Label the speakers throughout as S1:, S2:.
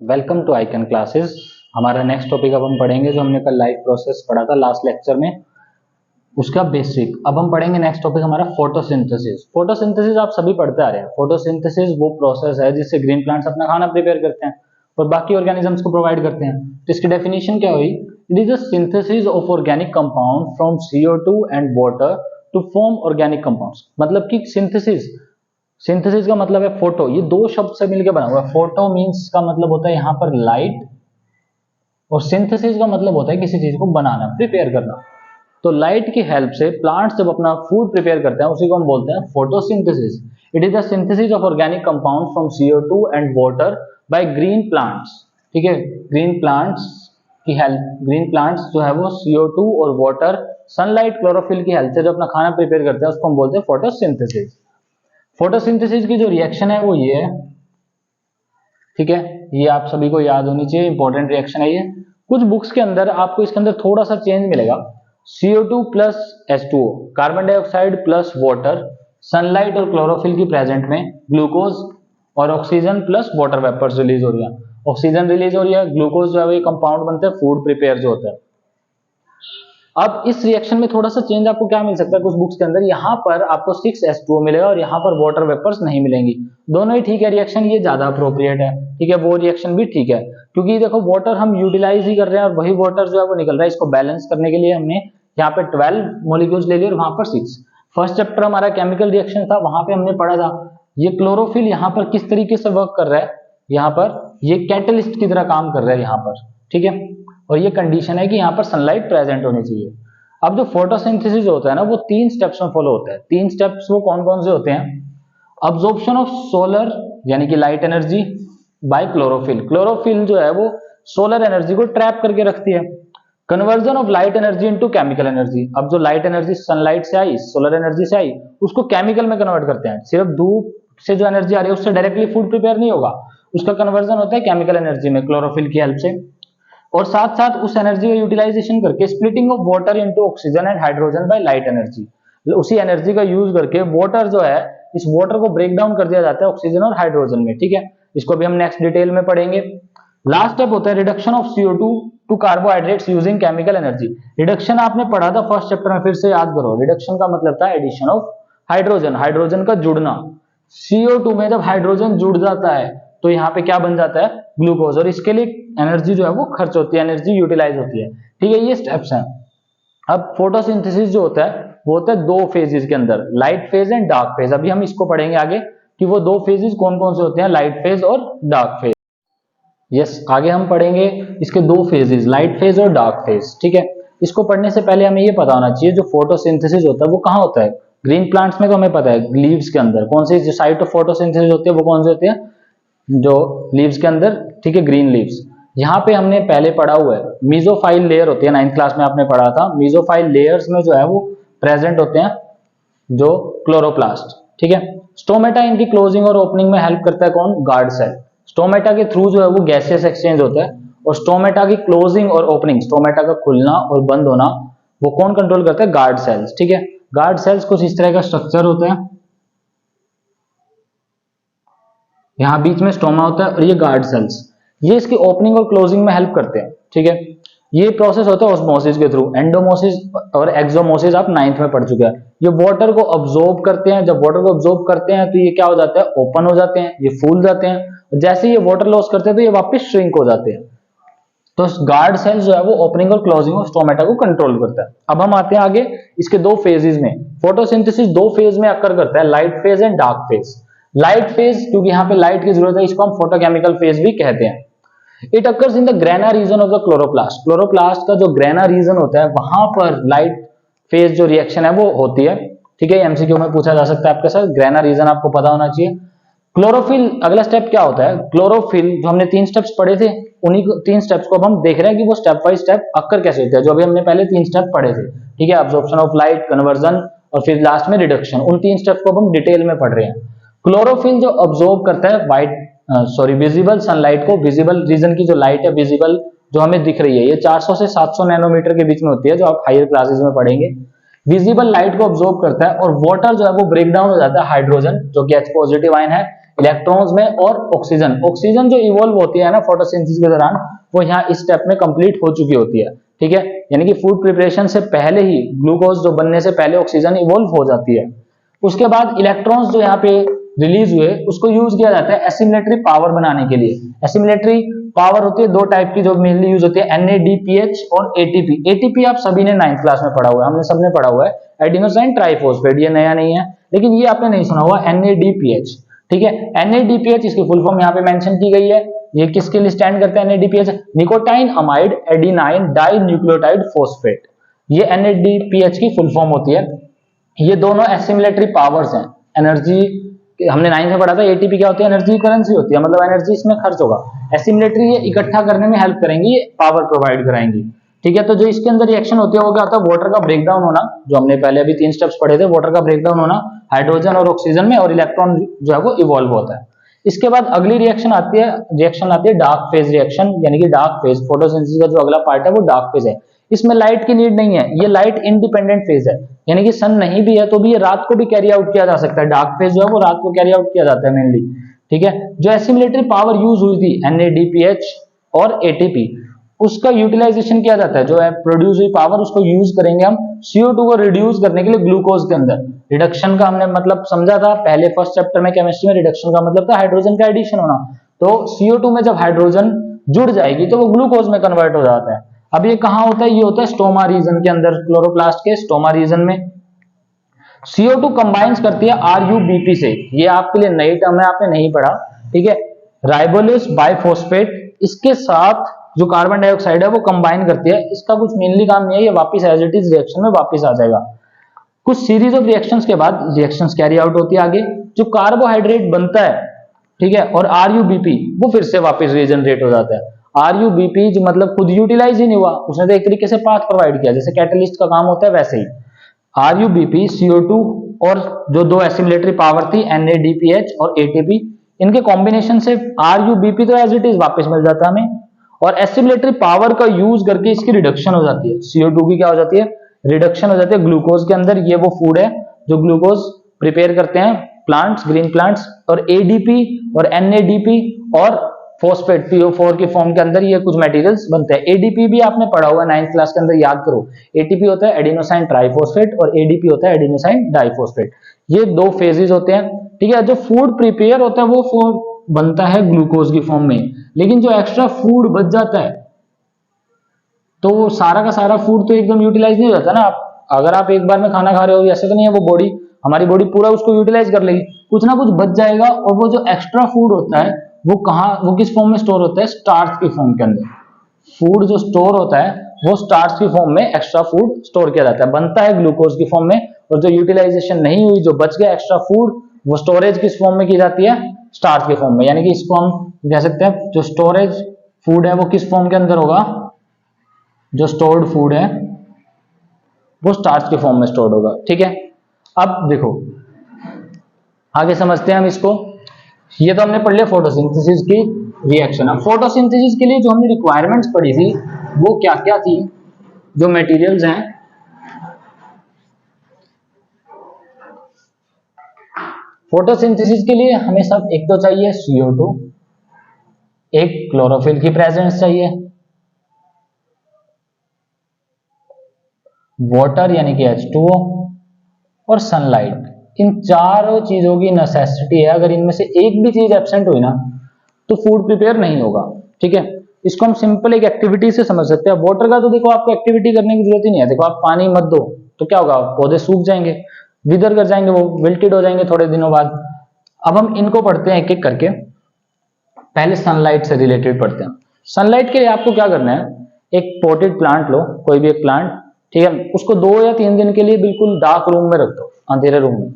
S1: Welcome to Icon classes. हमारा next topic अब हम पढ़ेंगे जो हमने कल लाइफ प्रोसेस पढ़ा था लास्ट लेक्चर में, उसका बेसिक। अब हम पढ़ेंगे नेक्स्ट टॉपिक हमारा फोटोसिंथेसिस। फोटोसिंथेसिस आप सभी पढ़ते आ रहे हैं। फोटोसिंथेसिस वो प्रोसेस है जिससे ग्रीन प्लांट्स अपना खाना प्रिपेयर करते हैं और बाकी ऑर्गेनिजम्स को प्रोवाइड करते हैं। तो इसकी डेफिनेशन क्या हुई? It is a synthesis of organic compound from CO2 and water to form organic compounds. मतलब कि सिंथेसिस का मतलब है फोटो, ये दो शब्द से मिलकर बना हुआ है। फोटो मींस का मतलब होता है यहाँ पर लाइट, और सिंथेसिस का मतलब होता है किसी चीज को बनाना, प्रिपेयर करना। तो लाइट की हेल्प से प्लांट्स जब अपना फूड प्रिपेयर करते हैं उसी को हम बोलते हैं photosynthesis. It is the synthesis of organic compound from CO2 and water by green plants. ठीक है, ग्रीन प्लांट्स की हेल्प, ग्रीन प्लांट्स जो है वो CO2 और वाटर, सनलाइट, क्लोरोफिल की हेल्प से जो अपना खाना प्रिपेयर करते हैं उसको हम बोलते हैं फोटोसिंथेसिस। फोटोसिंथेसिस की जो रिएक्शन है वो ये है, ठीक है, ये आप सभी को याद होनी चाहिए, इंपॉर्टेंट रिएक्शन है ये। कुछ बुक्स के अंदर आपको इसके अंदर थोड़ा सा चेंज मिलेगा। CO2 plus H2O, carbon dioxide plus water, sunlight और क्लोरोफिल की प्रेजेंट में ग्लूकोज और oxygen plus water vapours release हो रही है। ऑक्सीजन रिलीज हो रही है, ग्लूकोज जो है वो ये कंपाउंड बनते हैं, फूड प्रिपेयर जो होता है। अब इस रिएक्शन में थोड़ा सा चेंज आपको क्या मिल सकता है कुछ बुक्स के अंदर, यहाँ पर आपको 6H2O मिलेगा और यहाँ पर वाटर वेपर्स नहीं मिलेंगी। दोनों ही ठीक है रिएक्शन, ये ज्यादा अप्रोप्रिएट है। ठीक है, वो रिएक्शन भी ठीक है, क्योंकि देखो वाटर हम यूटिलाइज ही कर रहे हैं और वही वाटर जो है वो निकल रहा है। इसको बैलेंस करने के लिए हमने यहाँ पे 12 मॉलिक्यूल्स ले लिए और वहां पर 6। फर्स्ट चैप्टर हमारा केमिकल रिएक्शन था, वहां पे हमने पढ़ा था ये क्लोरोफिल यहाँ पर किस तरीके से वर्क कर रहा है। यहाँ पर ये कैटलिस्ट की तरह काम कर रहा है यहाँ पर, ठीक है, और ये कंडीशन है कि यहाँ पर सनलाइट प्रेजेंट होनी चाहिए। अब जो फोटोसिंथेसिस होता है ना वो 3 स्टेप्स में फॉलो होता है। 3 स्टेप्स वो कौन कौन से होते हैं? अब्जॉर्प्शन ऑफ सोलर यानी कि light energy by chlorophyll, chlorophyll जो है वो सोलर एनर्जी को ट्रैप करके रखती है। Conversion of light energy into chemical energy, अब जो लाइट एनर्जी सनलाइट से आई, सोलर एनर्जी से आई, उसको केमिकल में कन्वर्ट करते हैं। सिर्फ धूप से जो एनर्जी आ रही है उससे डायरेक्टली फूड प्रिपेयर नहीं होगा, उसका कन्वर्जन होता है केमिकल एनर्जी में क्लोरोफिल की हेल्प से। और साथ साथ उस एनर्जी का यूटिलाइजेशन करके splitting of water into oxygen and hydrogen by light energy, उसी एनर्जी का यूज करके वाटर जो है इस वाटर को ब्रेक डाउन कर दिया जाता है ऑक्सीजन और हाइड्रोजन में। ठीक है, इसको भी हम नेक्स्ट डिटेल में पढ़ेंगे। लास्ट स्टेप होता है reduction of CO2 to carbohydrates using chemical energy. Reduction आपने पढ़ा था फर्स्ट चैप्टर में, फिर से याद करो। रिडक्शन का मतलब था एडिशन ऑफ हाइड्रोजन, हाइड्रोजन का जुड़ना। CO2 में जब हाइड्रोजन जुड़ जाता है तो यहाँ पे क्या बन जाता है? ग्लूकोज, और इसके लिए एनर्जी जो है वो खर्च होती है, एनर्जी यूटिलाइज होती है। ठीक है, ये स्टेप्स हैं। अब फोटोसिंथेसिस जो होता है वो होता है 2 फेजेस के अंदर, light phase and dark phase. अभी हम इसको पढ़ेंगे आगे कि वो 2 फेजेस कौन कौन से होते हैं, लाइट फेज और डार्क फेज। यस, आगे हम पढ़ेंगे इसके 2 फेजेस, लाइट फेज और डार्क फेज। ठीक है, इसको पढ़ने से पहले हमें ये पता होना चाहिए जो फोटोसिंथेसिस होता है वो कहाँ होता है। ग्रीन प्लांट्स में तो हमें पता है लीव्स के अंदर। कौन सी जो साइट ऑफ फोटोसिंथेसिस होती है वो कौन सी होती है? जो लीव्स के अंदर, ठीक है, ग्रीन लीव्स। यहाँ पे हमने पहले पढ़ा हुआ है मीजोफाइल लेयर होती है, 9th क्लास में आपने पढ़ा था। मीजोफाइल लेयर्स में जो है वो प्रेजेंट होते हैं जो क्लोरोप्लास्ट। ठीक है, स्टोमेटा इनकी क्लोजिंग और ओपनिंग में हेल्प करता है कौन? Guard cell. स्टोमेटा के थ्रू जो है वो गैसियस एक्सचेंज होता है, और स्टोमेटा की क्लोजिंग और ओपनिंग, स्टोमेटा का खुलना और बंद होना, वो कौन कंट्रोल करता है? Guard cells. ठीक है, गार्ड सेल्स कुछ इस तरह का स्ट्रक्चर होता है, यहाँ बीच में स्टोमा होता है और ये गार्ड सेल्स, ये इसकी ओपनिंग और क्लोजिंग में हेल्प करते हैं। ठीक है, ये प्रोसेस होता है ऑस्मोसिस के थ्रू। एंडोमोसिस और एक्सोमोसिस आप 9th में पढ़ चुके हैं। ये वाटर को अब्सॉर्ब करते हैं, जब वाटर को अब्सॉर्ब करते हैं तो ये क्या हो जाता है? ओपन हो जाते हैं, ये फूल जाते हैं। जैसे ये वाटर लॉस करते हैं तो ये वापस श्रिंक हो जाते हैं। तो गार्ड सेल जो है वो ओपनिंग और क्लोजिंग ऑफ स्टोमेटा को कंट्रोल करता है। अब हम आते हैं आगे इसके 2 फेजेस में। फोटोसिंथेसिस 2 फेज में अकर करता है, light phase and dark phase. Light phase क्योंकि यहाँ पे लाइट की जरूरत है, इसको हम फोटोकेमिकल फेज भी कहते हैं। It occurs in the grana region of the chloroplast. Chloroplast का जो ग्रेना रीजन होता है वहां पर लाइट फेज जो रिएक्शन है वो होती है। ठीक है, एमसीक्यू में पूछा जा सकता है आपके साथ, ग्रेना रीजन आपको पता होना चाहिए। क्लोरोफिल, अगला स्टेप क्या होता है? क्लोरोफिल जो हमने 3 स्टेप्स पढ़े थे, उन्हीं 3 स्टेप्स को अब हम देख रहे हैं कि वो स्टेप बाय स्टेप अक्कर कैसे होते हैं, जो अभी हमने पहले 3 स्टेप पढ़े थे। ठीक है, अब्जॉर्प्शन ऑफ लाइट, कन्वर्जन और फिर लास्ट में रिडक्शन, उन 3 स्टेप्स को अब हम डिटेल में पढ़ रहे हैं। क्लोरोफिल जो अब्जॉर्ब करता है विजिबल सनलाइट को, विजिबल रीजन की जो लाइट है, विजिबल जो हमें दिख रही है, ये 400 से 700 नैनोमीटर के बीच में होती है, जो आप हायर क्लासेस में पढ़ेंगे। विजिबल लाइट को अब्जॉर्ब करता है और वाटर जो है वो ब्रेक डाउन हो जाता है हाइड्रोजन, जो कि H पॉजिटिव आयन है, इलेक्ट्रॉन्स में और ऑक्सीजन। ऑक्सीजन जो इवॉल्व होती है ना फोटोसिंथेसिस के दौरान, वो यहाँ इस स्टेप में कंप्लीट हो चुकी होती है, ठीक है। यानी कि फूड प्रिपरेशन से पहले ही ग्लूकोज जो बनने से पहले ऑक्सीजन इवॉल्व हो जाती है। उसके बाद इलेक्ट्रॉन्स जो यहाँ पे रिलीज हुए उसको यूज किया जाता है एसिमिलेटरी पावर बनाने के लिए। एसिमिलेटरी पावर होती है दो टाइप की जो मेनली यूज होती है, NADPH और ATP। ATP आप सभी ने 9th क्लास में पढ़ा हुआ है, हमने सबने पढ़ा हुआ है, एडिनोसाइन ट्राइफॉस्फेट, ये नया नहीं है, लेकिन ये आपने नहीं सुना हुआ NADPH, ठीक है। NADPH इसकी फुल फॉर्म यहाँ पे मेंशन की गई है। ये किसके लिए स्टैंड करता है NADPH? Nicotine amide adenine di nucleotide phosphate, ये NADPH की फुल फॉर्म होती है। ये दोनों एसिमिलेटरी पावर्स हैं। एनर्जी हमने 9th में पढ़ा था, ATP क्या होती है? एनर्जी करेंसी होती है, मतलब एनर्जी इसमें खर्च होगा। एसिमिलेटरी ये इकट्ठा करने में हेल्प करेंगी, ये पावर प्रोवाइड कराएंगी, ठीक है। तो जो इसके अंदर रिएक्शन होती है वो क्या होता है? वाटर का ब्रेकडाउन होना, जो हमने पहले अभी 3 स्टेप्स पढ़े थे, वाटर का ब्रेकडाउन होना हाइड्रोजन और ऑक्सीजन में, और इलेक्ट्रॉन जो है वो इवॉल्व होता है। इसके बाद अगली रिएक्शन आती है डार्क फेज रिएक्शन, यानी कि डार्क फेज फोटोसिंथेसिस का जो अगला पार्ट है वो डार्क फेज है। इसमें लाइट की नीड नहीं है, ये लाइट इंडिपेंडेंट फेज है, यानी कि सन नहीं भी है तो भी ये रात को भी कैरी आउट किया जा सकता है। डार्क फेज जो है वो रात को कैरी आउट किया जाता है मेनली, ठीक है। जो एसिमिलेटरी पावर यूज हुई थी NADPH और ATP, उसका यूटिलाइजेशन किया जाता है। जो है प्रोड्यूस हुई पावर उसको यूज करेंगे हम CO2 को रिड्यूस करने के लिए ग्लूकोज के अंदर। रिडक्शन का हमने मतलब समझा था पहले फर्स्ट चैप्टर में केमिस्ट्री में, रिडक्शन का मतलब था हाइड्रोजन का एडिशन होना। तो CO2 में जब हाइड्रोजन जुड़ जाएगी तो वो ग्लूकोज में कन्वर्ट हो जाता है। अब ये कहाँ होता है? ये होता है स्टोमा रीजन के अंदर, क्लोरोप्लास्ट के स्टोमा रीजन में। CO2 कंबाइंस करती है RUBP से, ये आपके लिए नई टर्म है, आपने नहीं पढ़ा, ठीक है। राइबोलेस बाइफॉस्फेट, इसके साथ जो कार्बन डाइऑक्साइड है वो कंबाइन करती है। इसका कुछ मेनली काम नहीं है, ये वापस एज इट इज रिएक्शन में वापस आ जाएगा। कुछ सीरीज ऑफ रिएक्शंस के बाद रिएक्शंस कैरी आउट होती है आगे, जो कार्बोहाइड्रेट बनता है, ठीक है, और RUBP वो फिर से वापस रीजनरेट हो जाता है। RUBP जो मतलब खुद यूटिलाइज ही नहीं हुआ, उसने तो एक तरीके से पाथ प्रोवाइड किया, जैसे कैटलिस्ट का काम होता है वैसे ही। RUBP, CO2 और जो दो एसिमिलेटरी पावर थी NADPH और ATP, इनके कॉम्बिनेशन से RUBP तो एज इट इज वापस मिल जाता है हमें, और एसिमिलेटरी पावर का यूज करके इसकी रिडक्शन हो जाती है। CO2 की क्या हो जाती है? रिडक्शन हो जाती है ग्लूकोज के अंदर। ये वो फूड है जो ग्लूकोज प्रिपेयर करते हैं प्लांट्स, ग्रीन प्लांट्स, और ADP और NADP और फॉस्फेट PO4 की फॉर्म के अंदर ये कुछ मटेरियल्स बनते हैं। ADP भी आपने पढ़ा हुआ 9th क्लास के अंदर, याद करो। ATP होता है एडिनोसाइन ट्राइफॉस्फेट और ADP होता है एडिनोसाइन डाइफॉस्फेट। ये दो फेजेस होते हैं, ठीक है। जो फूड प्रिपेयर होता है वो फॉर्म बनता है ग्लूकोज की फॉर्म में, लेकिन जो एक्स्ट्रा फूड बच जाता है तो सारा का सारा फूड तो एकदम यूटिलाइज नहीं हो जाता ना। अगर आप एक बार में खाना खा रहे हो, ऐसे तो नहीं है वो हमारी बॉडी पूरा उसको यूटिलाइज कर लेगी, कुछ ना कुछ बच जाएगा। और वो जो एक्स्ट्रा फूड होता है वो किस फॉर्म में स्टोर होता है? स्टार्च की फॉर्म के अंदर। फूड जो स्टोर होता है वो स्टार्च की फॉर्म में एक्स्ट्रा फूड स्टोर किया जाता है, बनता है ग्लूकोज की फॉर्म में। और जो यूटिलाइजेशन नहीं हुई, जो बच गया एक्स्ट्रा फूड, वो स्टोरेज किस फॉर्म में की जाती है? स्टार्च के फॉर्म में। यानी कि इसको हम कह सकते हैं जो स्टोरेज फूड है वो किस फॉर्म के अंदर होगा? जो स्टोर्ड फूड है वो स्टार्च के फॉर्म में स्टोर्ड होगा, ठीक है। अब देखो आगे समझते हैं हम इसको। ये तो हमने पढ़ लिया फोटोसिंथेसिस की रिएक्शन। अब फोटोसिंथेसिस के लिए जो हमने रिक्वायरमेंट्स पढ़ी थी वो क्या क्या थी, जो मटेरियल्स हैं। फोटोसिंथेसिस के लिए हमें सब एक तो चाहिए CO2, एक क्लोरोफिल की प्रेजेंस चाहिए, वाटर यानी कि H2O, और सनलाइट। इन चारों चीजों की नेसेसिटी है। अगर इनमें से एक भी चीज एब्सेंट हुई ना तो फूड प्रिपेयर नहीं होगा, ठीक है। इसको हम सिंपल एक एक्टिविटी से समझ सकते हैं। वाटर का तो देखो आपको एक्टिविटी करने की जरूरत ही नहीं है। देखो आप पानी मत दो तो क्या होगा? पौधे सूख जाएंगे, विदर कर जाएंगे, वो विल्टेड हो जाएंगे थोड़े दिनों बाद। अब हम इनको पढ़ते हैं एक एक करके। पहले सनलाइट से रिलेटेड पढ़ते हैं। सनलाइट के लिए आपको क्या करना है? एक पोटेड प्लांट लो, कोई भी एक प्लांट, ठीक है। उसको 2 या 3 दिन के लिए बिल्कुल डार्क रूम में रख दो, अंधेरे रूम में।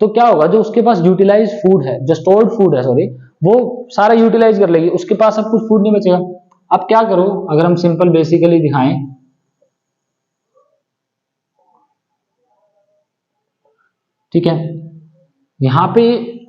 S1: तो क्या होगा? जो उसके पास यूटिलाइज फूड है, जो स्टोर्ड फूड है सॉरी, वो सारा यूटिलाइज कर लेगी, उसके पास अब कुछ फूड नहीं बचेगा। अब क्या करो, अगर हम सिंपल बेसिकली दिखाएं, ठीक है, यहां पे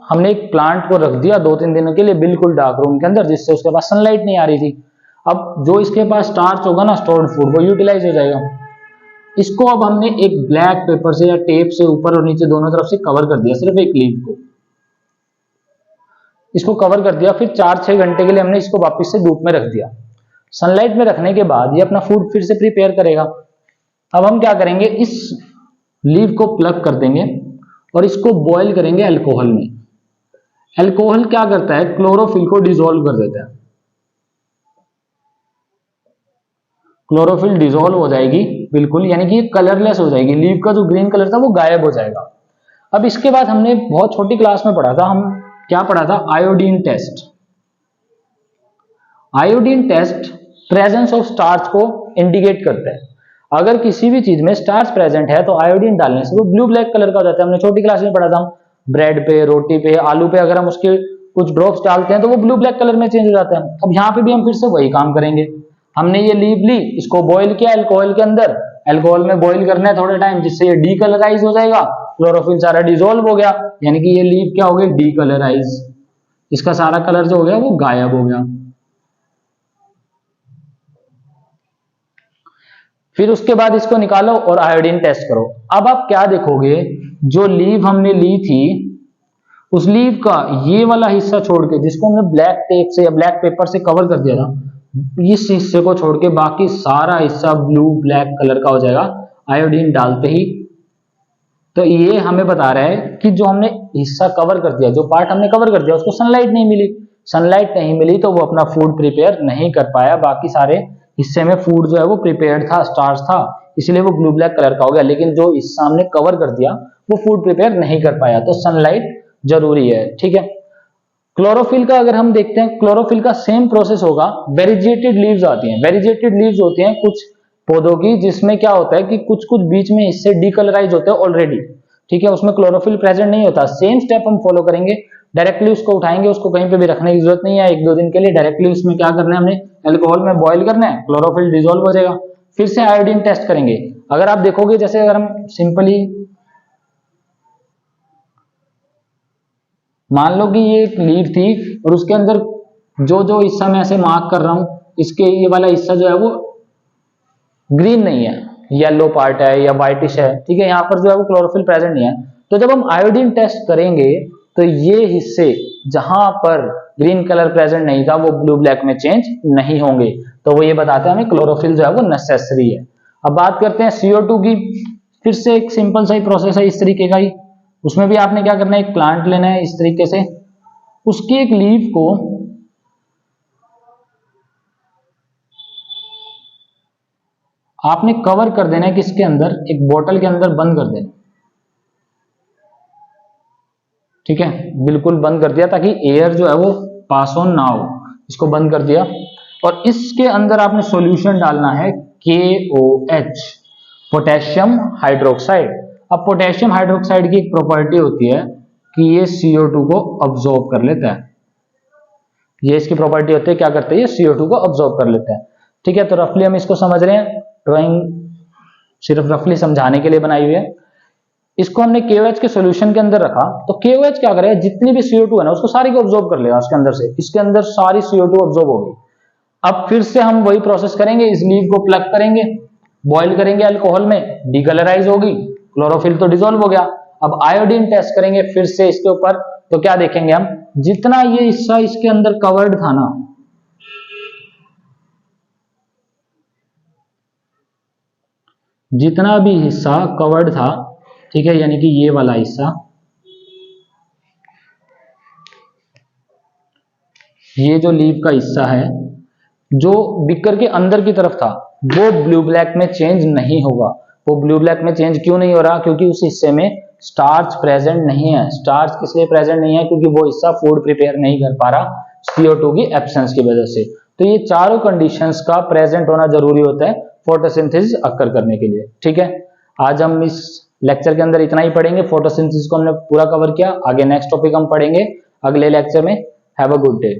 S1: हमने एक प्लांट को रख दिया 2-3 दिनों के लिए बिल्कुल डार्क रूम के अंदर, जिससे उसके पास सनलाइट नहीं आ रही थी। अब जो इसके पास स्टार्च होगा ना, स्टोर्ड फूड, वो यूटिलाइज हो जाएगा। इसको अब हमने एक ब्लैक पेपर से या टेप से ऊपर और नीचे दोनों तरफ से कवर कर दिया, सिर्फ एक लीफ को। इसको कवर कर दिया, फिर 4-6 घंटे के लिए हमने इसको वापस से धूप में रख दिया। सनलाइट में रखने के बाद ये अपना फूड फिर से प्रिपेयर करेगा। अब हम क्या करेंगे, इस लीव को प्लग कर देंगे और इसको बॉईल करेंगे अल्कोहल में। अल्कोहल क्या करता है, क्लोरोफिल को डिसॉल्व कर देता है। क्लोरोफिल डिसॉल्व हो जाएगी बिल्कुल, यानी कि कलरलेस हो जाएगी, लीव का जो ग्रीन कलर था वो गायब हो जाएगा। अब इसके बाद हमने बहुत छोटी क्लास में पढ़ा था, हम क्या पढ़ा था, iodine test. Iodine test presence of starch को इंडिकेट करता है। अगर किसी भी चीज में स्टार्च प्रेजेंट है तो आयोडीन डालने से वो ब्लू ब्लैक कलर का हो जाता है। हमने छोटी क्लास में पढ़ा था, ब्रेड पे, रोटी पे, आलू पे अगर हम उसके कुछ ड्रॉप्स डालते हैं तो वो ब्लू ब्लैक कलर में चेंज हो जाता है। अब यहाँ पे भी हम फिर से वही काम करेंगे। हमने ये लीव ली, इसको बॉईल किया अल्कोहल के अंदर, अल्कोहल में बॉईल करना है थोड़े टाइम, जिससे ये डीकलराइज हो जाएगा, क्लोरोफिल सारा डिसॉल्व हो गया, यानी कि ये लीव क्या हो गई, डीकलराइज। इसका सारा कलर जो हो गया वो गायब हो गया। फिर उसके बाद इसको निकालो और आयोडीन टेस्ट करो। अब आप क्या देखोगे, जो लीव हमने ली थी उस लीव का ये वाला हिस्सा छोड़ के, जिसको हमने ब्लैक टेप से या ब्लैक पेपर से कवर कर दिया था, इस हिस्से को छोड़ के बाकी सारा हिस्सा ब्लू ब्लैक कलर का हो जाएगा आयोडीन डालते ही। तो ये हमें बता रहा है कि जो हमने हिस्सा कवर कर दिया, जो पार्ट हमने कवर कर दिया, उसको सनलाइट नहीं मिली। सनलाइट नहीं मिली तो वो अपना फूड प्रिपेयर नहीं कर पाया। बाकी सारे हिस्से में फूड जो है वो प्रिपेयर्ड था, स्टार्च था, इसलिए वो ब्लू ब्लैक कलर का हो गया। लेकिन जो हिस्सा हमने कवर कर दिया वो फूड प्रिपेयर नहीं कर पाया। तो सनलाइट जरूरी है, ठीक है। क्लोरोफिल का अगर हम देखते हैं, क्लोरोफिल का सेम प्रोसेस होगा। वेरिजेटेड लीव्स आती हैं, वेरिजेटेड लीव्स होती हैं कुछ पौधों की, जिसमें क्या होता है कि कुछ कुछ बीच में इससे डीकलराइज होते हैं ऑलरेडी, ठीक है, उसमें क्लोरोफिल प्रेजेंट नहीं होता। सेम स्टेप हम फॉलो करेंगे, डायरेक्टली उसको उठाएंगे, उसको कहीं पे भी रखने की जरूरत नहीं है 1-2 दिन के लिए। डायरेक्टली उसमें क्या करना है, हमने अल्कोहल में बॉईल करना है, क्लोरोफिल डिसॉल्व हो जाएगा। फिर से आयोडीन टेस्ट करेंगे। अगर आप देखोगे, जैसे अगर हम सिंपली मान लो कि ये एक लीव थी और उसके अंदर जो जो हिस्सा मैं ऐसे मार्क कर रहा हूं, इसके ये वाला हिस्सा जो है वो ग्रीन नहीं है, येलो पार्ट है या व्हाइटिश है, ठीक है, यहाँ पर जो है वो क्लोरोफिल प्रेजेंट नहीं है। तो जब हम आयोडीन टेस्ट करेंगे तो ये हिस्से जहां पर ग्रीन कलर प्रेजेंट नहीं था वो ब्लू ब्लैक में चेंज नहीं होंगे। तो वो ये बताते हैं हमें क्लोरोफिल जो है वो नेसेसरी है। अब बात करते हैं CO2 की। फिर से एक सिंपल सा ही प्रोसेस है इस तरीके का ही। उसमें भी आपने क्या करना है, एक प्लांट लेना है इस तरीके से, उसकी एक लीफ को आपने कवर कर देना है, किसके अंदर, एक बोतल के अंदर बंद कर देना, ठीक है, बिल्कुल बंद कर दिया ताकि एयर जो है वो पास ऑन ना हो। इसको बंद कर दिया और इसके अंदर आपने सॉल्यूशन डालना है KOH, पोटेशियम हाइड्रोक्साइड। अब पोटेशियम हाइड्रोक्साइड की एक प्रॉपर्टी होती है कि ये CO2 को अब्सॉर्ब कर लेता है। ये इसकी प्रॉपर्टी होती है, क्या करते हैं, ये CO2 को अब्सॉर्ब कर लेता है, ठीक है। तो रफली हम इसको समझ रहे हैं, ड्राइंग सिर्फ रफली समझाने के लिए बनाई हुई है। इसको हमने KOH के सॉल्यूशन के अंदर रखा, तो KOH क्या करेगा, जितनी भी CO2 है ना उसको सारी को अब्सॉर्ब कर लेगा उसके अंदर से। इसके अंदर सारी CO2 अब्सॉर्ब हो गई। अब फिर से हम वही प्रोसेस करेंगे, इस लीव को प्लग करेंगे, बॉईल करेंगे अल्कोहल में, डीकलराइज होगी, क्लोरोफिल तो डिसॉल्व हो गया। अब आयोडीन टेस्ट करेंगे फिर से इसके ऊपर, तो क्या देखेंगे हम, जितना ये हिस्सा इसके अंदर कवर्ड था ना, जितना भी हिस्सा कवर्ड था, ठीक है, यानी कि ये वाला हिस्सा, ये जो लीव का हिस्सा है जो बिकर के अंदर की तरफ था, वो ब्लू ब्लैक में चेंज नहीं होगा। वो ब्लू ब्लैक में चेंज क्यों नहीं हो रहा, क्योंकि उस हिस्से में स्टार्च प्रेजेंट नहीं है। स्टार्च किस लिए प्रेजेंट नहीं है, क्योंकि वो हिस्सा फूड प्रिपेयर नहीं कर पा रहा CO2 की एब्सेंस की वजह से। तो ये चारों कंडीशंस का प्रेजेंट होना जरूरी होता है फोटोसिंथेसिस अक्कर करने के लिए, ठीक है। आज हम इस लेक्चर के अंदर इतना ही पढ़ेंगे। फोटोसिंथेसिस को हमने पूरा कवर किया। आगे नेक्स्ट टॉपिक हम पढ़ेंगे अगले लेक्चर में। Have a good day.